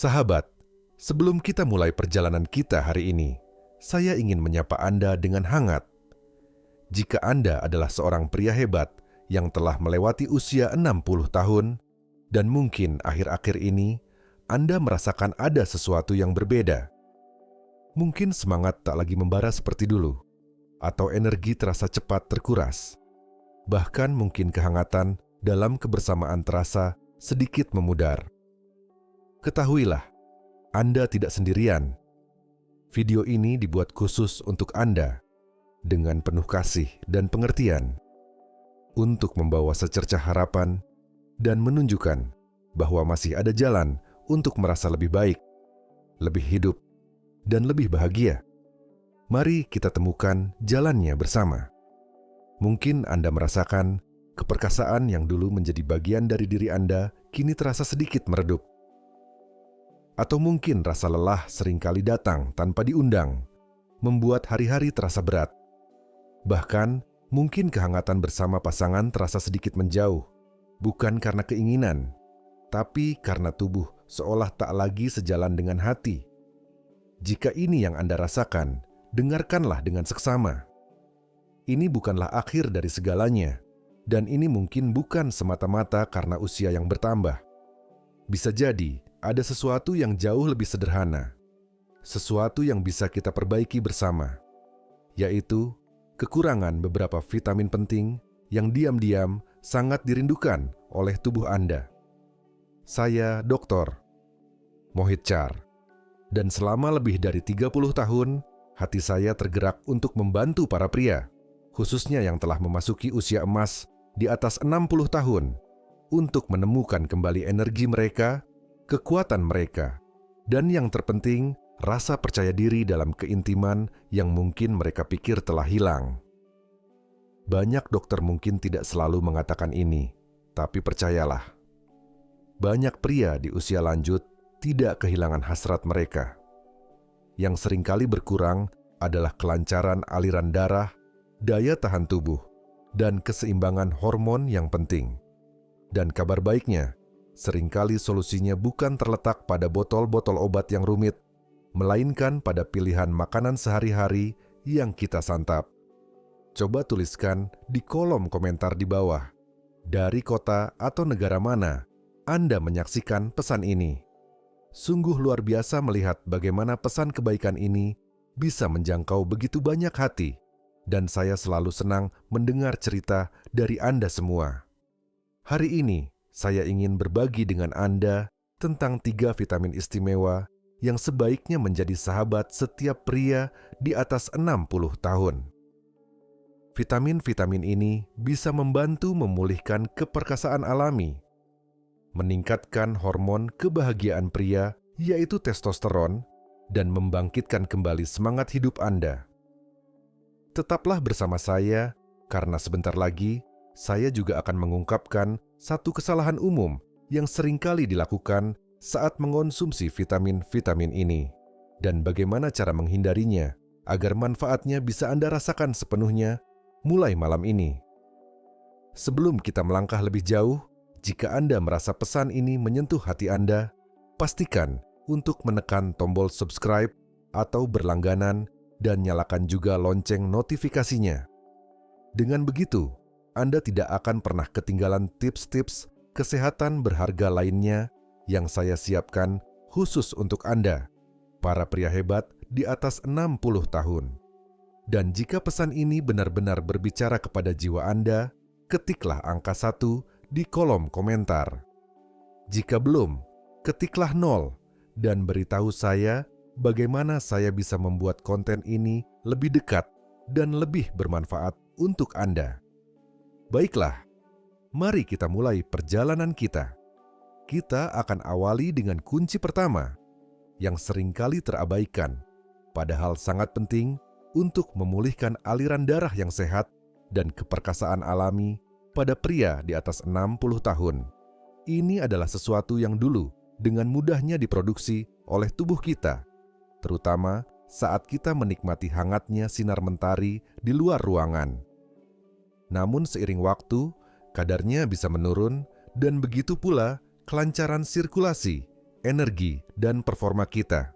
Sahabat, sebelum kita mulai perjalanan kita hari ini, saya ingin menyapa Anda dengan hangat. Jika Anda adalah seorang pria hebat yang telah melewati usia 60 tahun, dan mungkin akhir-akhir ini Anda merasakan ada sesuatu yang berbeda. Mungkin semangat tak lagi membara seperti dulu, atau energi terasa cepat terkuras. Bahkan mungkin kehangatan dalam kebersamaan terasa sedikit memudar. Ketahuilah, Anda tidak sendirian. Video ini dibuat khusus untuk Anda, dengan penuh kasih dan pengertian, untuk membawa secercah harapan dan menunjukkan bahwa masih ada jalan untuk merasa lebih baik, lebih hidup, dan lebih bahagia. Mari kita temukan jalannya bersama. Mungkin Anda merasakan keperkasaan yang dulu menjadi bagian dari diri Anda kini terasa sedikit meredup. Atau mungkin rasa lelah seringkali datang tanpa diundang, membuat hari-hari terasa berat. Bahkan, mungkin kehangatan bersama pasangan terasa sedikit menjauh, bukan karena keinginan, tapi karena tubuh seolah tak lagi sejalan dengan hati. Jika ini yang Anda rasakan, dengarkanlah dengan seksama. Ini bukanlah akhir dari segalanya, dan ini mungkin bukan semata-mata karena usia yang bertambah. Bisa jadi, ada sesuatu yang jauh lebih sederhana, sesuatu yang bisa kita perbaiki bersama, yaitu kekurangan beberapa vitamin penting yang diam-diam sangat dirindukan oleh tubuh Anda. Saya Dr. Mohit Char, dan selama lebih dari 30 tahun, hati saya tergerak untuk membantu para pria, khususnya yang telah memasuki usia emas di atas 60 tahun, untuk menemukan kembali energi mereka, kekuatan mereka, dan yang terpenting, rasa percaya diri dalam keintiman yang mungkin mereka pikir telah hilang. Banyak dokter mungkin tidak selalu mengatakan ini, tapi percayalah, banyak pria di usia lanjut tidak kehilangan hasrat mereka. Yang seringkali berkurang adalah kelancaran aliran darah, daya tahan tubuh, dan keseimbangan hormon yang penting. Dan kabar baiknya, seringkali solusinya bukan terletak pada botol-botol obat yang rumit, melainkan pada pilihan makanan sehari-hari yang kita santap. Coba tuliskan di kolom komentar di bawah, dari kota atau negara mana Anda menyaksikan pesan ini. Sungguh luar biasa melihat bagaimana pesan kebaikan ini bisa menjangkau begitu banyak hati, dan saya selalu senang mendengar cerita dari Anda semua. Hari ini, saya ingin berbagi dengan Anda tentang 3 vitamin istimewa yang sebaiknya menjadi sahabat setiap pria di atas 60 tahun. Vitamin-vitamin ini bisa membantu memulihkan keperkasaan alami, meningkatkan hormon kebahagiaan pria yaitu testosteron, dan membangkitkan kembali semangat hidup Anda. Tetaplah bersama saya, karena sebentar lagi saya juga akan mengungkapkan satu kesalahan umum yang seringkali dilakukan saat mengonsumsi vitamin-vitamin ini, dan bagaimana cara menghindarinya agar manfaatnya bisa Anda rasakan sepenuhnya mulai malam ini. Sebelum kita melangkah lebih jauh, jika Anda merasa pesan ini menyentuh hati Anda, pastikan untuk menekan tombol subscribe atau berlangganan dan nyalakan juga lonceng notifikasinya. Dengan begitu, Anda tidak akan pernah ketinggalan tips-tips kesehatan berharga lainnya yang saya siapkan khusus untuk Anda, para pria hebat di atas 60 tahun. Dan jika pesan ini benar-benar berbicara kepada jiwa Anda, ketiklah angka 1 di kolom komentar. Jika belum, ketiklah 0 dan beritahu saya bagaimana saya bisa membuat konten ini lebih dekat dan lebih bermanfaat untuk Anda. Baiklah, mari kita mulai perjalanan kita. Kita akan awali dengan kunci pertama yang seringkali terabaikan, padahal sangat penting untuk memulihkan aliran darah yang sehat dan keperkasaan alami pada pria di atas 60 tahun. Ini adalah sesuatu yang dulu dengan mudahnya diproduksi oleh tubuh kita, terutama saat kita menikmati hangatnya sinar mentari di luar ruangan. Namun seiring waktu, kadarnya bisa menurun dan begitu pula kelancaran sirkulasi energi, dan performa kita.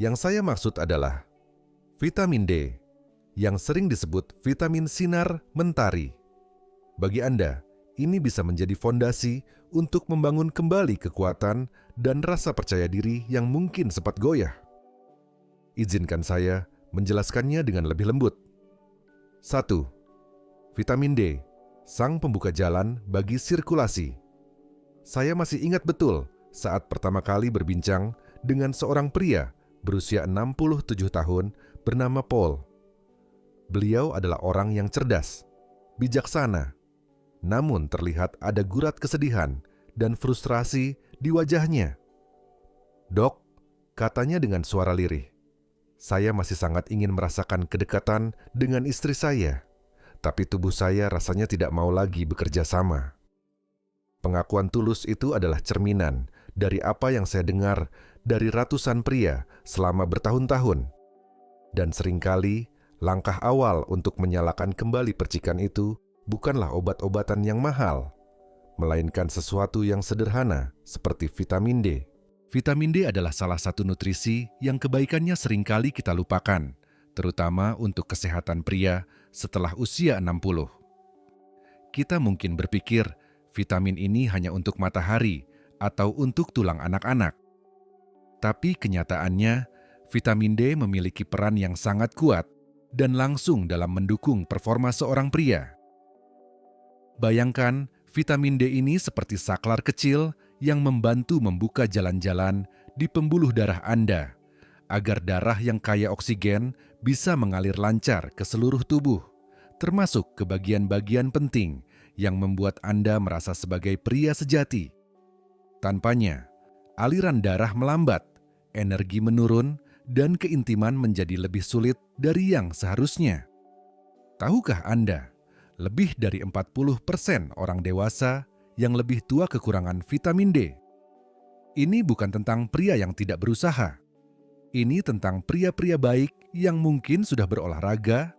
Yang saya maksud adalah vitamin D, yang sering disebut vitamin sinar mentari. Bagi Anda, ini bisa menjadi fondasi untuk membangun kembali kekuatan dan rasa percaya diri yang mungkin sempat goyah. Izinkan saya menjelaskannya dengan lebih lembut. 1. Vitamin D, sang pembuka jalan bagi sirkulasi. Saya masih ingat betul saat pertama kali berbincang dengan seorang pria berusia 67 tahun bernama Paul. Beliau adalah orang yang cerdas, bijaksana, namun terlihat ada gurat kesedihan dan frustrasi di wajahnya. "Dok," katanya dengan suara lirih, "saya masih sangat ingin merasakan kedekatan dengan istri saya, tapi tubuh saya rasanya tidak mau lagi bekerja sama." Pengakuan tulus itu adalah cerminan dari apa yang saya dengar dari ratusan pria selama bertahun-tahun. Dan seringkali, langkah awal untuk menyalakan kembali percikan itu bukanlah obat-obatan yang mahal, melainkan sesuatu yang sederhana seperti vitamin D. Vitamin D adalah salah satu nutrisi yang kebaikannya seringkali kita lupakan, terutama untuk kesehatan pria setelah usia 60. Kita mungkin berpikir vitamin ini hanya untuk matahari atau untuk tulang anak-anak. Tapi kenyataannya, vitamin D memiliki peran yang sangat kuat dan langsung dalam mendukung performa seorang pria. Bayangkan, vitamin D ini seperti saklar kecil yang membantu membuka jalan-jalan di pembuluh darah Anda, agar darah yang kaya oksigen bisa mengalir lancar ke seluruh tubuh, termasuk ke bagian-bagian penting yang membuat Anda merasa sebagai pria sejati. Tanpanya, aliran darah melambat, energi menurun, dan keintiman menjadi lebih sulit dari yang seharusnya. Tahukah Anda, lebih dari 40% orang dewasa yang lebih tua kekurangan vitamin D? Ini bukan tentang pria yang tidak berusaha. Ini tentang pria-pria baik yang mungkin sudah berolahraga,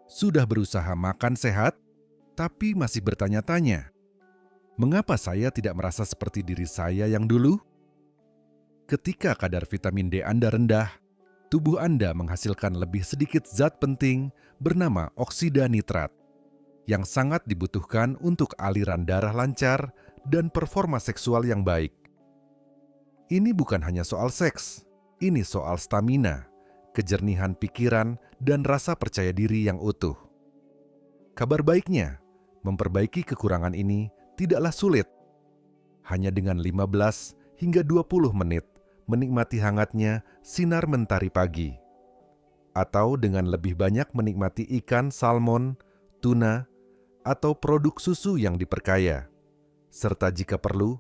sudah berusaha makan sehat, tapi masih bertanya-tanya, mengapa saya tidak merasa seperti diri saya yang dulu? Ketika kadar vitamin D Anda rendah, tubuh Anda menghasilkan lebih sedikit zat penting bernama oksida nitrat, yang sangat dibutuhkan untuk aliran darah lancar dan performa seksual yang baik. Ini bukan hanya soal seks, ini soal stamina, kejernihan pikiran, dan rasa percaya diri yang utuh. Kabar baiknya, memperbaiki kekurangan ini tidaklah sulit. Hanya dengan 15 hingga 20 menit menikmati hangatnya sinar mentari pagi. Atau dengan lebih banyak menikmati ikan salmon, tuna, atau produk susu yang diperkaya. Serta jika perlu,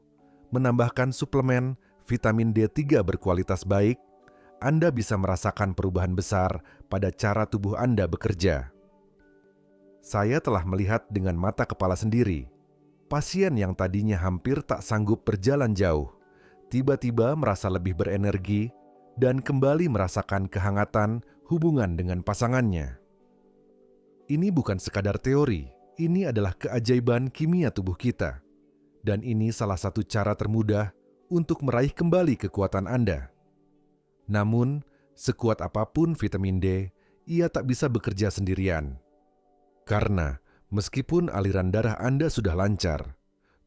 menambahkan suplemen vitamin D3 berkualitas baik, Anda bisa merasakan perubahan besar pada cara tubuh Anda bekerja. Saya telah melihat dengan mata kepala sendiri, pasien yang tadinya hampir tak sanggup berjalan jauh, tiba-tiba merasa lebih berenergi dan kembali merasakan kehangatan hubungan dengan pasangannya. Ini bukan sekadar teori, ini adalah keajaiban kimia tubuh kita. Dan ini salah satu cara termudah untuk meraih kembali kekuatan Anda. Namun, sekuat apapun vitamin D, ia tak bisa bekerja sendirian. Karena meskipun aliran darah Anda sudah lancar,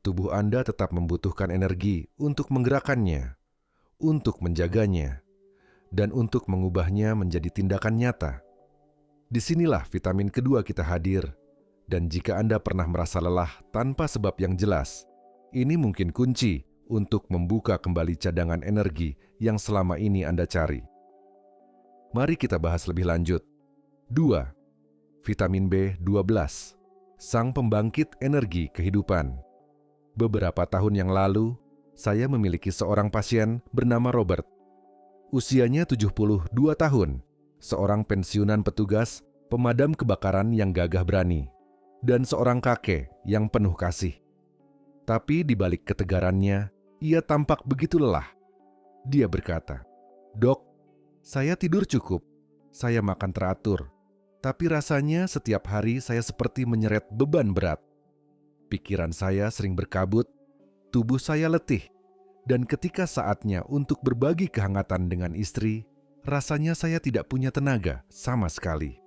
tubuh Anda tetap membutuhkan energi untuk menggerakkannya, untuk menjaganya, dan untuk mengubahnya menjadi tindakan nyata. Disinilah vitamin kedua kita hadir, dan jika Anda pernah merasa lelah tanpa sebab yang jelas, ini mungkin kunci untuk membuka kembali cadangan energi yang selama ini Anda cari. Mari kita bahas lebih lanjut. 2. Vitamin B12, sang pembangkit energi kehidupan. Beberapa tahun yang lalu, saya memiliki seorang pasien bernama Robert. Usianya 72 tahun, seorang pensiunan petugas pemadam kebakaran yang gagah berani, dan seorang kakek yang penuh kasih. Tapi di balik ketegarannya, ia tampak begitu lelah. Dia berkata, "Dok, saya tidur cukup, saya makan teratur, tapi rasanya setiap hari saya seperti menyeret beban berat. Pikiran saya sering berkabut, tubuh saya letih, Dan ketika saatnya untuk berbagi kehangatan dengan istri, rasanya saya tidak punya tenaga sama sekali.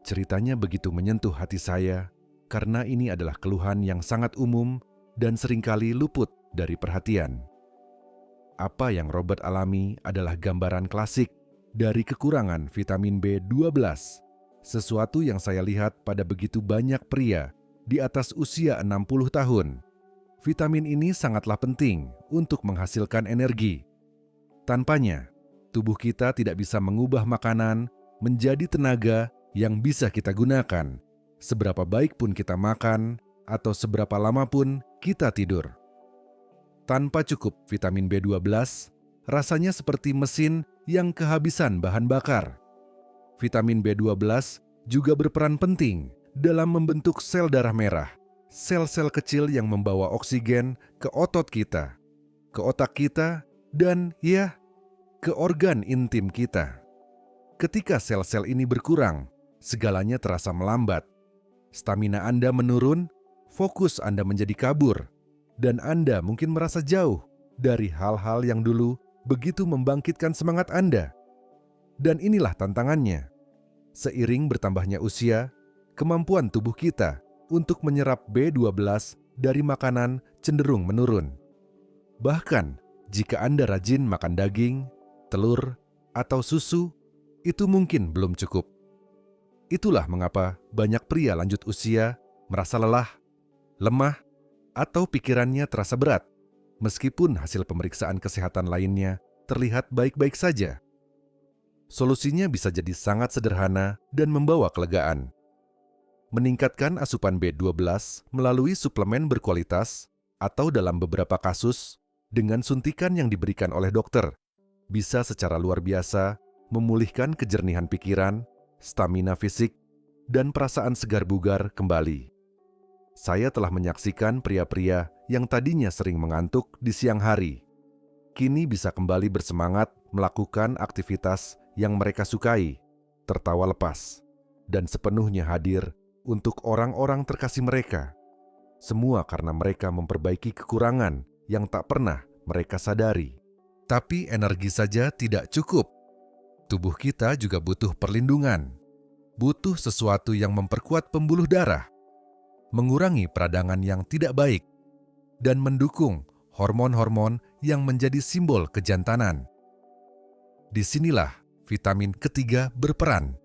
Ceritanya begitu menyentuh hati saya karena ini adalah keluhan yang sangat umum dan seringkali luput dari perhatian. Apa yang Robert alami adalah gambaran klasik dari kekurangan vitamin B12, sesuatu yang saya lihat pada begitu banyak pria di atas usia 60 tahun. Vitamin ini sangatlah penting untuk menghasilkan energi. Tanpanya, tubuh kita tidak bisa mengubah makanan menjadi tenaga yang bisa kita gunakan, seberapa baik pun kita makan atau seberapa lama pun kita tidur. Tanpa cukup vitamin B12, rasanya seperti mesin yang kehabisan bahan bakar. Vitamin B12 juga berperan penting dalam membentuk sel darah merah, sel-sel kecil yang membawa oksigen ke otot kita, ke otak kita, dan ya, ke organ intim kita. Ketika sel-sel ini berkurang, segalanya terasa melambat. Stamina Anda menurun, fokus Anda menjadi kabur, dan Anda mungkin merasa jauh dari hal-hal yang dulu begitu membangkitkan semangat Anda. Dan inilah tantangannya. Seiring bertambahnya usia, kemampuan tubuh kita untuk menyerap B12 dari makanan cenderung menurun. Bahkan, jika Anda rajin makan daging, telur, atau susu, itu mungkin belum cukup. Itulah mengapa banyak pria lanjut usia merasa lelah, lemah, atau pikirannya terasa berat, meskipun hasil pemeriksaan kesehatan lainnya terlihat baik-baik saja. Solusinya bisa jadi sangat sederhana dan membawa kelegaan. Meningkatkan asupan B12 melalui suplemen berkualitas atau dalam beberapa kasus dengan suntikan yang diberikan oleh dokter bisa secara luar biasa memulihkan kejernihan pikiran, stamina fisik, dan perasaan segar bugar kembali. Saya telah menyaksikan pria-pria yang tadinya sering mengantuk di siang hari, kini bisa kembali bersemangat melakukan aktivitas yang mereka sukai, tertawa lepas, dan sepenuhnya hadir untuk orang-orang terkasih mereka. Semua karena mereka memperbaiki kekurangan yang tak pernah mereka sadari. Tapi energi saja tidak cukup. Tubuh kita juga butuh perlindungan. Butuh sesuatu yang memperkuat pembuluh darah, mengurangi peradangan yang tidak baik, dan mendukung hormon-hormon yang menjadi simbol kejantanan. Disinilah vitamin ketiga berperan.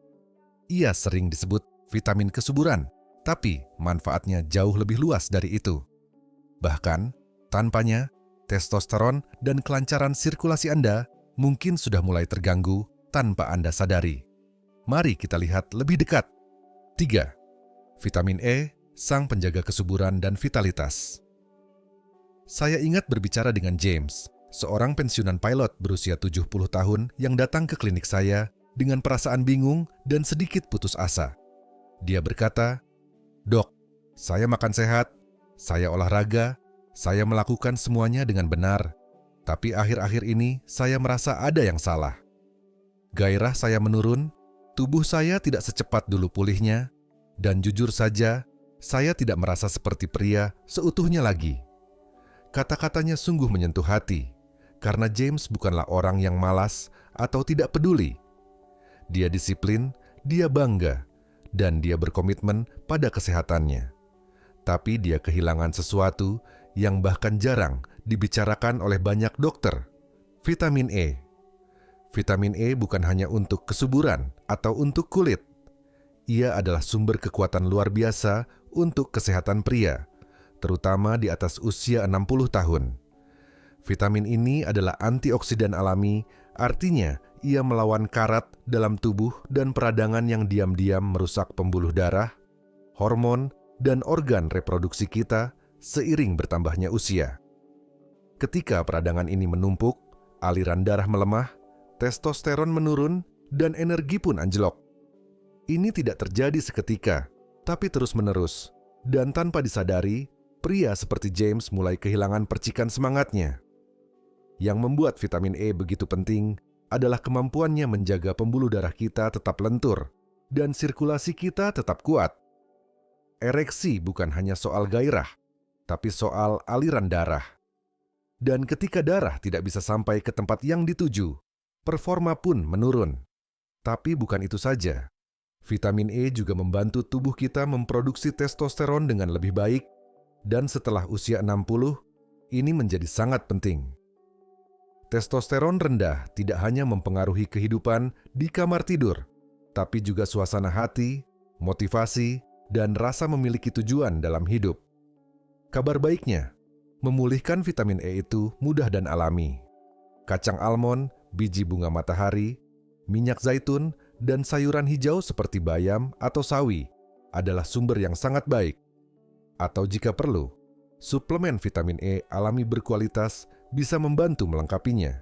Ia sering disebut vitamin kesuburan, tapi manfaatnya jauh lebih luas dari itu. Bahkan, tanpanya, testosteron dan kelancaran sirkulasi Anda mungkin sudah mulai terganggu tanpa Anda sadari. Mari kita lihat lebih dekat. 3. Vitamin E, sang penjaga kesuburan dan vitalitas. Saya ingat berbicara dengan James, seorang pensiunan pilot berusia 70 tahun yang datang ke klinik saya dengan perasaan bingung dan sedikit putus asa. Dia berkata, "Dok, saya makan sehat, saya olahraga, saya melakukan semuanya dengan benar, tapi akhir-akhir ini saya merasa ada yang salah. Gairah saya menurun, tubuh saya tidak secepat dulu pulihnya, dan jujur saja, saya tidak merasa seperti pria seutuhnya lagi." Kata-katanya sungguh menyentuh hati, karena James bukanlah orang yang malas atau tidak peduli. Dia disiplin, dia bangga, dan dia berkomitmen pada kesehatannya. Tapi dia kehilangan sesuatu yang bahkan jarang dibicarakan oleh banyak dokter, vitamin E. Vitamin E bukan hanya untuk kesuburan atau untuk kulit. Ia adalah sumber kekuatan luar biasa untuk kesehatan pria, terutama di atas usia 60 tahun. Vitamin ini adalah antioksidan alami, artinya ia melawan karat dalam tubuh dan peradangan yang diam-diam merusak pembuluh darah, hormon, dan organ reproduksi kita seiring bertambahnya usia. Ketika peradangan ini menumpuk, aliran darah melemah, testosteron menurun, dan energi pun anjlok. Ini tidak terjadi seketika, tapi terus-menerus, dan tanpa disadari, pria seperti James mulai kehilangan percikan semangatnya. Yang membuat vitamin E begitu penting adalah kemampuannya menjaga pembuluh darah kita tetap lentur dan sirkulasi kita tetap kuat. Ereksi bukan hanya soal gairah, tapi soal aliran darah. Dan ketika darah tidak bisa sampai ke tempat yang dituju, performa pun menurun. Tapi bukan itu saja. Vitamin E juga membantu tubuh kita memproduksi testosteron dengan lebih baik, dan setelah usia 60, ini menjadi sangat penting. Testosteron rendah tidak hanya mempengaruhi kehidupan di kamar tidur, tapi juga suasana hati, motivasi, dan rasa memiliki tujuan dalam hidup. Kabar baiknya, memulihkan vitamin E itu mudah dan alami. Kacang almond, biji bunga matahari, minyak zaitun, dan sayuran hijau seperti bayam atau sawi adalah sumber yang sangat baik. Atau jika perlu, suplemen vitamin E alami berkualitas bisa membantu melengkapinya.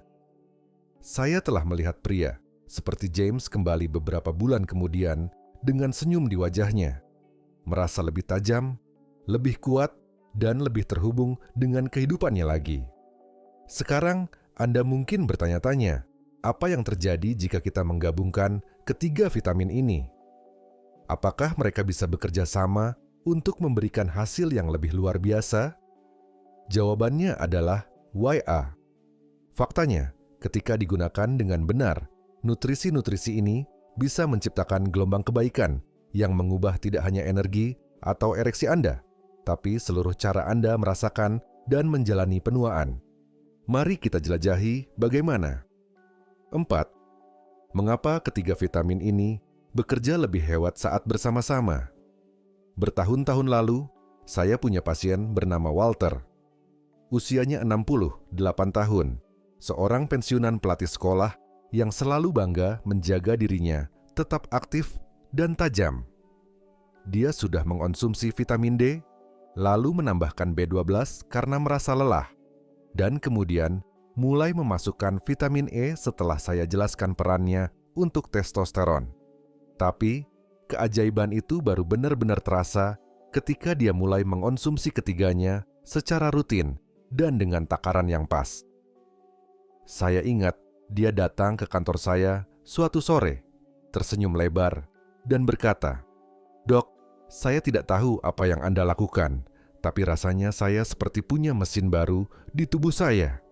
Saya telah melihat pria seperti James kembali beberapa bulan kemudian dengan senyum di wajahnya, merasa lebih tajam, lebih kuat, dan lebih terhubung dengan kehidupannya lagi. Sekarang Anda mungkin bertanya-tanya, apa yang terjadi jika kita menggabungkan ketiga vitamin ini? Apakah mereka bisa bekerja sama untuk memberikan hasil yang lebih luar biasa? Jawabannya adalah YA. Faktanya, ketika digunakan dengan benar, nutrisi-nutrisi ini bisa menciptakan gelombang kebaikan yang mengubah tidak hanya energi atau ereksi Anda, tapi seluruh cara Anda merasakan dan menjalani penuaan. Mari kita jelajahi bagaimana. 4. Mengapa ketiga vitamin ini bekerja lebih hebat saat bersama-sama? Bertahun-tahun lalu, saya punya pasien bernama Walter. Usianya 68 tahun, seorang pensiunan pelatih sekolah yang selalu bangga menjaga dirinya tetap aktif dan tajam. Dia sudah mengonsumsi vitamin D, lalu menambahkan B12 karena merasa lelah, dan kemudian mulai memasukkan vitamin E setelah saya jelaskan perannya untuk testosteron. Tapi, keajaiban itu baru benar-benar terasa ketika dia mulai mengonsumsi ketiganya secara rutin dan dengan takaran yang pas. Saya ingat dia datang ke kantor saya suatu sore, tersenyum lebar, dan berkata, "Dok, saya tidak tahu apa yang Anda lakukan, tapi rasanya saya seperti punya mesin baru di tubuh saya."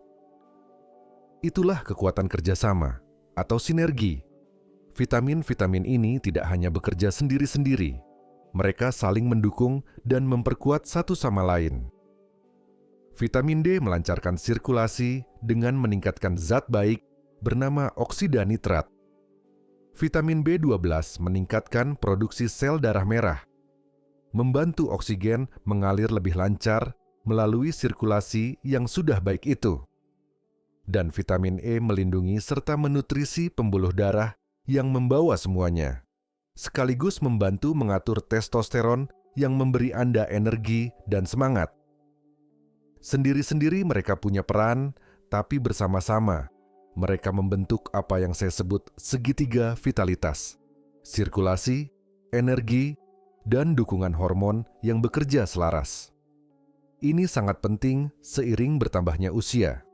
Itulah kekuatan kerjasama atau sinergi. Vitamin-vitamin ini tidak hanya bekerja sendiri-sendiri. Mereka saling mendukung dan memperkuat satu sama lain. Vitamin D melancarkan sirkulasi dengan meningkatkan zat baik bernama oksida nitrat. Vitamin B12 meningkatkan produksi sel darah merah, membantu oksigen mengalir lebih lancar melalui sirkulasi yang sudah baik itu. Dan vitamin E melindungi serta menutrisi pembuluh darah yang membawa semuanya, sekaligus membantu mengatur testosteron yang memberi Anda energi dan semangat. Sendiri-sendiri mereka punya peran, tapi bersama-sama mereka membentuk apa yang saya sebut segitiga vitalitas: sirkulasi, energi, dan dukungan hormon yang bekerja selaras. Ini sangat penting seiring bertambahnya usia,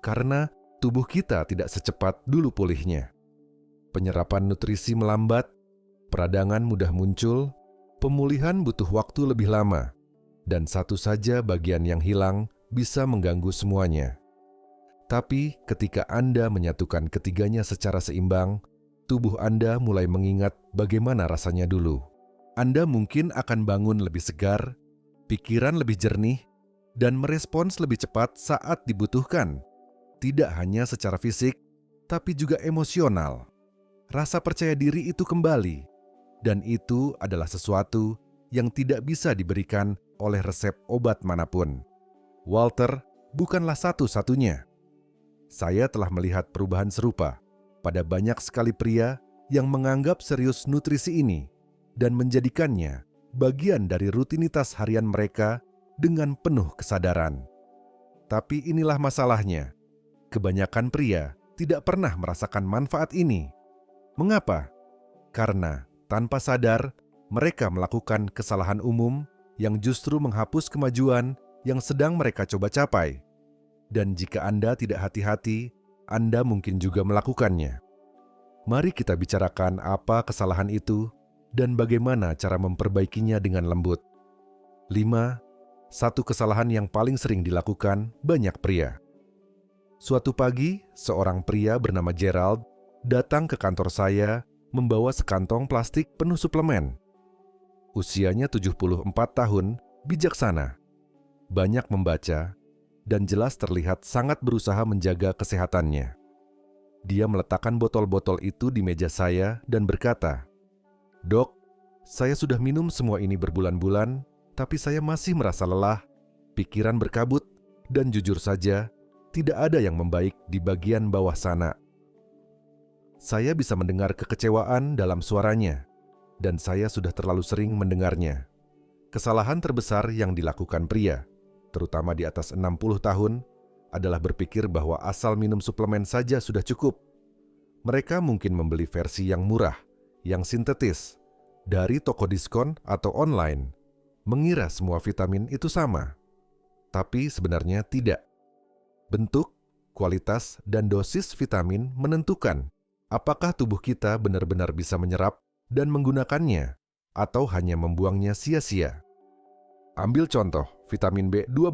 karena tubuh kita tidak secepat dulu pulihnya. Penyerapan nutrisi melambat, peradangan mudah muncul, pemulihan butuh waktu lebih lama, dan satu saja bagian yang hilang bisa mengganggu semuanya. Tapi ketika Anda menyatukan ketiganya secara seimbang, tubuh Anda mulai mengingat bagaimana rasanya dulu. Anda mungkin akan bangun lebih segar, pikiran lebih jernih, dan merespons lebih cepat saat dibutuhkan. Tidak hanya secara fisik, tapi juga emosional. Rasa percaya diri itu kembali, dan itu adalah sesuatu yang tidak bisa diberikan oleh resep obat manapun. Walter bukanlah satu-satunya. Saya telah melihat perubahan serupa pada banyak sekali pria yang menganggap serius nutrisi ini dan menjadikannya bagian dari rutinitas harian mereka dengan penuh kesadaran. Tapi inilah masalahnya. Kebanyakan pria tidak pernah merasakan manfaat ini. Mengapa? Karena tanpa sadar mereka melakukan kesalahan umum yang justru menghapus kemajuan yang sedang mereka coba capai. Dan jika Anda tidak hati-hati, Anda mungkin juga melakukannya. Mari kita bicarakan apa kesalahan itu dan bagaimana cara memperbaikinya dengan lembut. 5. Satu kesalahan yang paling sering dilakukan banyak pria. Suatu pagi, seorang pria bernama Gerald datang ke kantor saya membawa sekantong plastik penuh suplemen. Usianya 74 tahun, bijaksana, banyak membaca, dan jelas terlihat sangat berusaha menjaga kesehatannya. Dia meletakkan botol-botol itu di meja saya dan berkata, "Dok, saya sudah minum semua ini berbulan-bulan, tapi saya masih merasa lelah, pikiran berkabut, dan jujur saja, tidak ada yang membaik di bagian bawah sana." Saya bisa mendengar kekecewaan dalam suaranya, dan saya sudah terlalu sering mendengarnya. Kesalahan terbesar yang dilakukan pria, terutama di atas 60 tahun, adalah berpikir bahwa asal minum suplemen saja sudah cukup. Mereka mungkin membeli versi yang murah, yang sintetis, dari toko diskon atau online, mengira semua vitamin itu sama. Tapi sebenarnya tidak. Bentuk, kualitas, dan dosis vitamin menentukan apakah tubuh kita benar-benar bisa menyerap dan menggunakannya, atau hanya membuangnya sia-sia. Ambil contoh vitamin B12.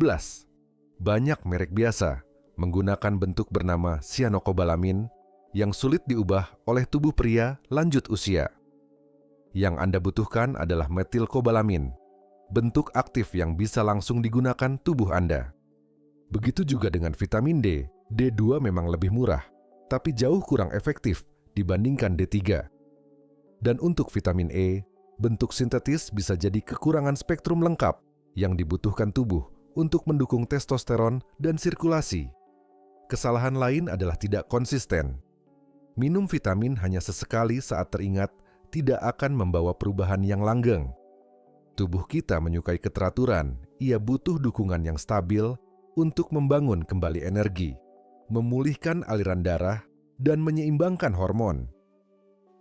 Banyak merek biasa menggunakan bentuk bernama cyanocobalamin yang sulit diubah oleh tubuh pria lanjut usia. Yang Anda butuhkan adalah metilkobalamin, bentuk aktif yang bisa langsung digunakan tubuh Anda. Begitu juga dengan vitamin D. D2 memang lebih murah, tapi jauh kurang efektif dibandingkan D3. Dan untuk vitamin E, bentuk sintetis bisa jadi kekurangan spektrum lengkap yang dibutuhkan tubuh untuk mendukung testosteron dan sirkulasi. Kesalahan lain adalah tidak konsisten. Minum vitamin hanya sesekali saat teringat tidak akan membawa perubahan yang langgeng. Tubuh kita menyukai keteraturan, ia butuh dukungan yang stabil untuk membangun kembali energi, memulihkan aliran darah, dan menyeimbangkan hormon.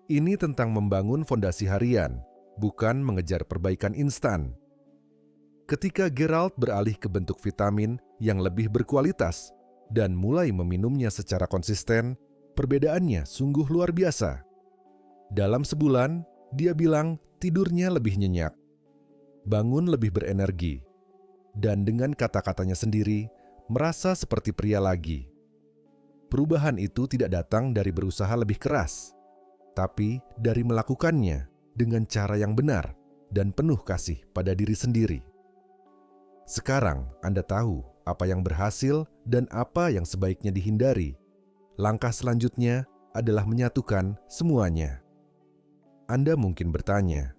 Ini tentang membangun fondasi harian, bukan mengejar perbaikan instan. Ketika Gerald beralih ke bentuk vitamin yang lebih berkualitas dan mulai meminumnya secara konsisten, perbedaannya sungguh luar biasa. Dalam sebulan, dia bilang tidurnya lebih nyenyak, bangun lebih berenergi, dan dengan kata-katanya sendiri, merasa seperti pria lagi. Perubahan itu tidak datang dari berusaha lebih keras, tapi dari melakukannya dengan cara yang benar dan penuh kasih pada diri sendiri. Sekarang Anda tahu apa yang berhasil dan apa yang sebaiknya dihindari. Langkah selanjutnya adalah menyatukan semuanya. Anda mungkin bertanya,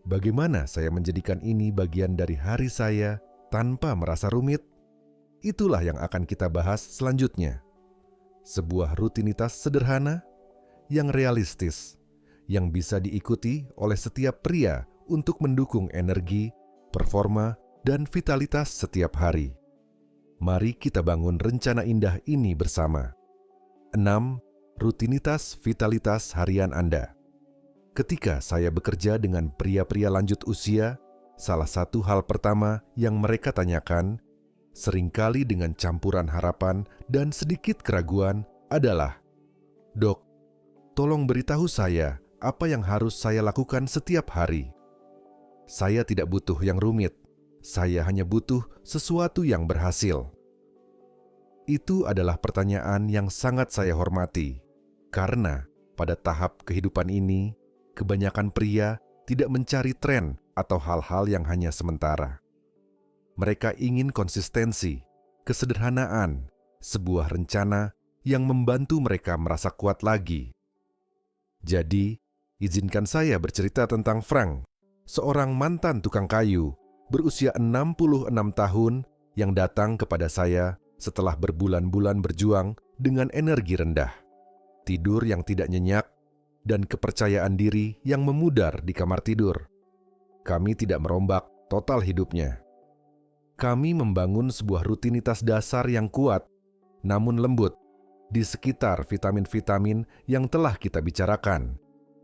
bagaimana saya menjadikan ini bagian dari hari saya tanpa merasa rumit? Itulah yang akan kita bahas selanjutnya. Sebuah rutinitas sederhana yang realistis, yang bisa diikuti oleh setiap pria untuk mendukung energi, performa, dan vitalitas setiap hari. Mari kita bangun rencana indah ini bersama. 6. Rutinitas vitalitas harian Anda. Ketika saya bekerja dengan pria-pria lanjut usia, salah satu hal pertama yang mereka tanyakan, seringkali dengan campuran harapan dan sedikit keraguan, adalah, "Dok, tolong beritahu saya apa yang harus saya lakukan setiap hari. Saya tidak butuh yang rumit, saya hanya butuh sesuatu yang berhasil." Itu adalah pertanyaan yang sangat saya hormati, karena pada tahap kehidupan ini, kebanyakan pria tidak mencari tren atau hal-hal yang hanya sementara. Mereka ingin konsistensi, kesederhanaan, sebuah rencana yang membantu mereka merasa kuat lagi. Jadi, izinkan saya bercerita tentang Frank, seorang mantan tukang kayu berusia 66 tahun yang datang kepada saya setelah berbulan-bulan berjuang dengan energi rendah, tidur yang tidak nyenyak, dan kepercayaan diri yang memudar di kamar tidur. Kami tidak merombak total hidupnya. Kami membangun sebuah rutinitas dasar yang kuat, namun lembut, di sekitar vitamin-vitamin yang telah kita bicarakan,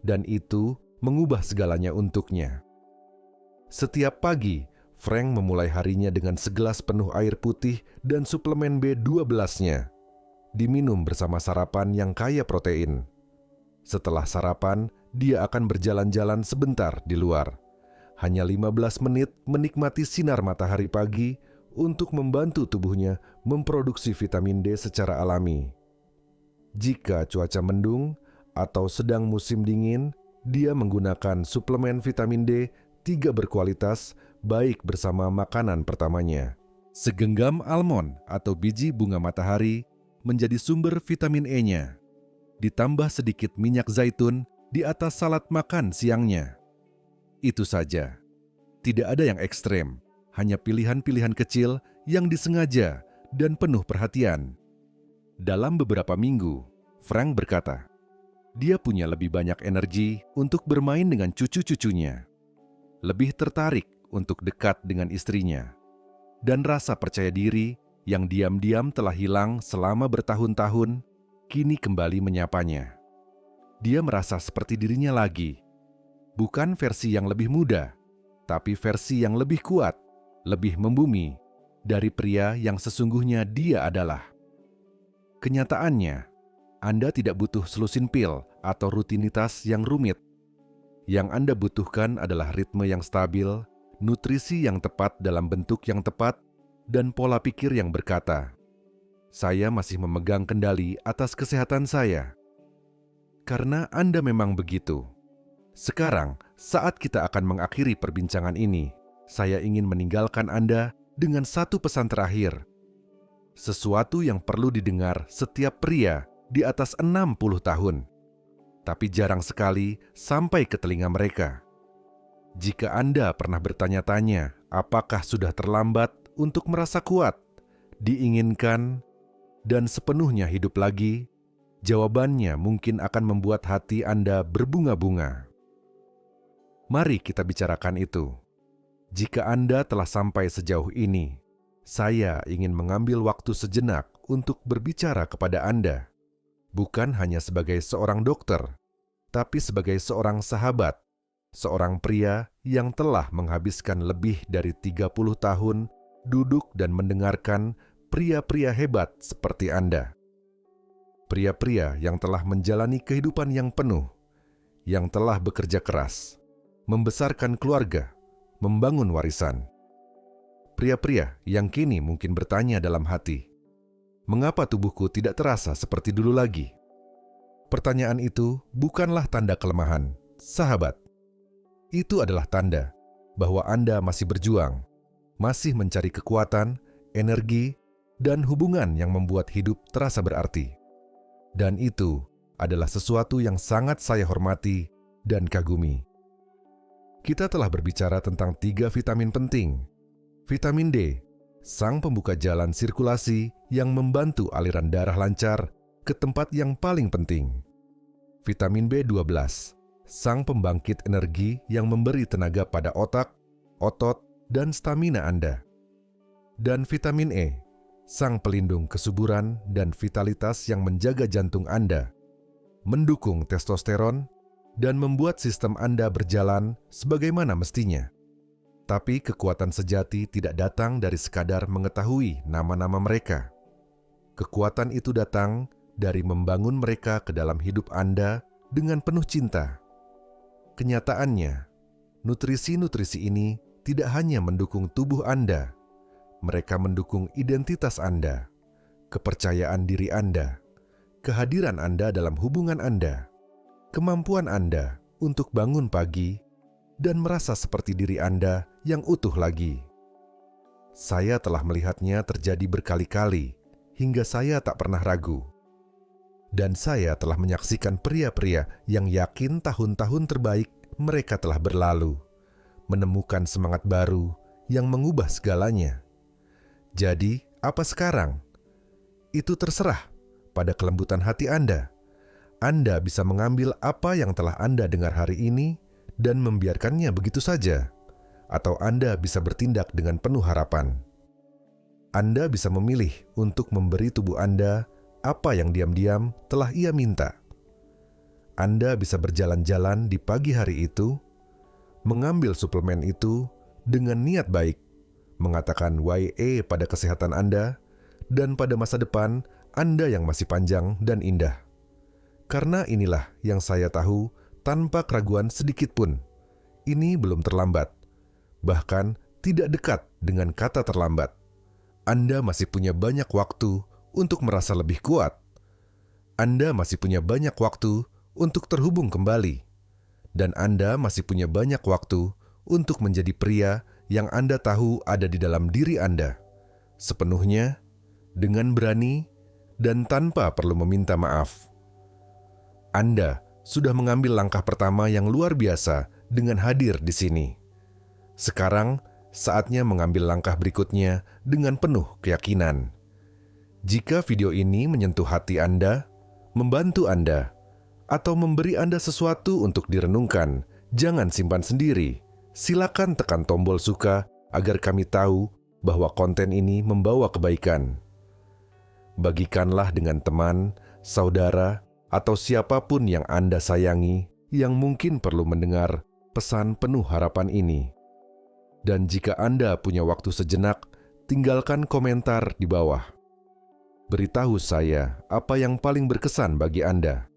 dan itu mengubah segalanya untuknya. Setiap pagi, Frank memulai harinya dengan segelas penuh air putih dan suplemen B12-nya, diminum bersama sarapan yang kaya protein. Setelah sarapan, dia akan berjalan-jalan sebentar di luar. Hanya 15 menit menikmati sinar matahari pagi untuk membantu tubuhnya memproduksi vitamin D secara alami. Jika cuaca mendung atau sedang musim dingin, dia menggunakan suplemen vitamin D 3 berkualitas baik bersama makanan pertamanya. Segenggam almond atau biji bunga matahari menjadi sumber vitamin E-nya. Ditambah sedikit minyak zaitun di atas salad makan siangnya. Itu saja. Tidak ada yang ekstrem, hanya pilihan-pilihan kecil yang disengaja dan penuh perhatian. Dalam beberapa minggu, Frank berkata, dia punya lebih banyak energi untuk bermain dengan cucu-cucunya, lebih tertarik untuk dekat dengan istrinya, dan rasa percaya diri yang diam-diam telah hilang selama bertahun-tahun, kini kembali menyapanya. Dia merasa seperti dirinya lagi, bukan versi yang lebih muda, tapi versi yang lebih kuat, lebih membumi dari pria yang sesungguhnya dia adalah. Kenyataannya, Anda tidak butuh selusin pil atau rutinitas yang rumit. Yang Anda butuhkan adalah ritme yang stabil, nutrisi yang tepat dalam bentuk yang tepat, dan pola pikir yang berkata, "Saya masih memegang kendali atas kesehatan saya." Karena Anda memang begitu. Sekarang, saat kita akan mengakhiri perbincangan ini, saya ingin meninggalkan Anda dengan satu pesan terakhir. Sesuatu yang perlu didengar setiap pria di atas 60 tahun, tapi jarang sekali sampai ke telinga mereka. Jika Anda pernah bertanya-tanya apakah sudah terlambat untuk merasa kuat, diinginkan, dan sepenuhnya hidup lagi, jawabannya mungkin akan membuat hati Anda berbunga-bunga. Mari kita bicarakan itu. Jika Anda telah sampai sejauh ini, saya ingin mengambil waktu sejenak untuk berbicara kepada Anda. Bukan hanya sebagai seorang dokter, tapi sebagai seorang sahabat, seorang pria yang telah menghabiskan lebih dari 30 tahun duduk dan mendengarkan pria-pria hebat seperti Anda. Pria-pria yang telah menjalani kehidupan yang penuh, yang telah bekerja keras, membesarkan keluarga, membangun warisan. Pria-pria yang kini mungkin bertanya dalam hati, mengapa tubuhku tidak terasa seperti dulu lagi? Pertanyaan itu bukanlah tanda kelemahan, sahabat. Itu adalah tanda bahwa Anda masih berjuang, masih mencari kekuatan, energi, dan hubungan yang membuat hidup terasa berarti. Dan itu adalah sesuatu yang sangat saya hormati dan kagumi. Kita telah berbicara tentang 3 vitamin penting. Vitamin D, sang pembuka jalan sirkulasi yang membantu aliran darah lancar ke tempat yang paling penting. Vitamin B12, sang pembangkit energi yang memberi tenaga pada otak, otot, dan stamina Anda. Dan vitamin E, sang pelindung kesuburan dan vitalitas yang menjaga jantung Anda, mendukung testosteron, dan membuat sistem Anda berjalan sebagaimana mestinya. Tapi kekuatan sejati tidak datang dari sekadar mengetahui nama-nama mereka. Kekuatan itu datang dari membangun mereka ke dalam hidup Anda dengan penuh cinta. Kenyataannya, nutrisi-nutrisi ini tidak hanya mendukung tubuh Anda, mereka mendukung identitas Anda, kepercayaan diri Anda, kehadiran Anda dalam hubungan Anda, kemampuan Anda untuk bangun pagi dan merasa seperti diri Anda yang utuh lagi. Saya telah melihatnya terjadi berkali-kali hingga saya tak pernah ragu. Dan saya telah menyaksikan pria-pria yang yakin tahun-tahun terbaik mereka telah berlalu, menemukan semangat baru yang mengubah segalanya. Jadi, apa sekarang? Itu terserah pada kelembutan hati Anda. Anda bisa mengambil apa yang telah Anda dengar hari ini dan membiarkannya begitu saja, atau Anda bisa bertindak dengan penuh harapan. Anda bisa memilih untuk memberi tubuh Anda apa yang diam-diam telah Ia minta. Anda bisa berjalan-jalan di pagi hari itu, mengambil suplemen itu dengan niat baik, mengatakan YE pada kesehatan Anda, dan pada masa depan Anda yang masih panjang dan indah. Karena inilah yang saya tahu tanpa keraguan sedikit pun, ini belum terlambat, bahkan tidak dekat dengan kata terlambat. Anda masih punya banyak waktu untuk merasa lebih kuat. Anda masih punya banyak waktu untuk terhubung kembali. Dan Anda masih punya banyak waktu untuk menjadi pria yang Anda tahu ada di dalam diri Anda, sepenuhnya, dengan berani, dan tanpa perlu meminta maaf. Anda sudah mengambil langkah pertama yang luar biasa dengan hadir di sini. Sekarang, saatnya mengambil langkah berikutnya dengan penuh keyakinan. Jika video ini menyentuh hati Anda, membantu Anda, atau memberi Anda sesuatu untuk direnungkan, jangan simpan sendiri. Silakan tekan tombol suka agar kami tahu bahwa konten ini membawa kebaikan. Bagikanlah dengan teman, saudara, atau siapapun yang Anda sayangi yang mungkin perlu mendengar pesan penuh harapan ini. Dan jika Anda punya waktu sejenak, tinggalkan komentar di bawah. Beritahu saya apa yang paling berkesan bagi Anda,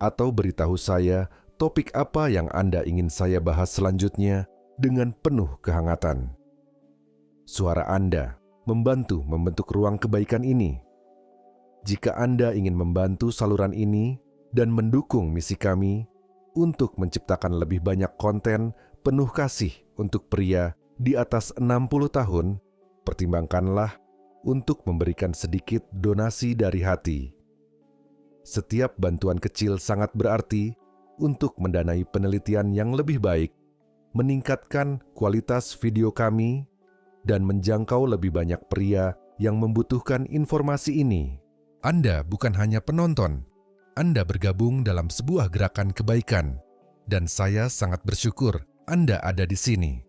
atau beritahu saya topik apa yang Anda ingin saya bahas selanjutnya dengan penuh kehangatan. Suara Anda membantu membentuk ruang kebaikan ini. Jika Anda ingin membantu saluran ini dan mendukung misi kami untuk menciptakan lebih banyak konten penuh kasih untuk pria di atas 60 tahun, pertimbangkanlah untuk memberikan sedikit donasi dari hati. Setiap bantuan kecil sangat berarti untuk mendanai penelitian yang lebih baik, meningkatkan kualitas video kami, dan menjangkau lebih banyak pria yang membutuhkan informasi ini. Anda bukan hanya penonton, Anda bergabung dalam sebuah gerakan kebaikan, dan saya sangat bersyukur Anda ada di sini.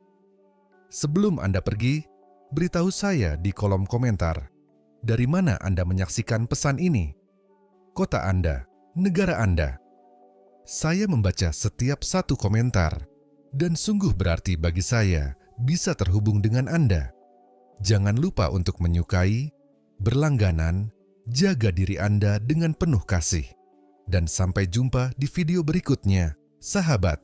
Sebelum Anda pergi, beritahu saya di kolom komentar, dari mana Anda menyaksikan pesan ini? Kota Anda, negara Anda. Saya membaca setiap satu komentar, dan sungguh berarti bagi saya bisa terhubung dengan Anda. Jangan lupa untuk menyukai, berlangganan, jaga diri Anda dengan penuh kasih. Dan sampai jumpa di video berikutnya, sahabat.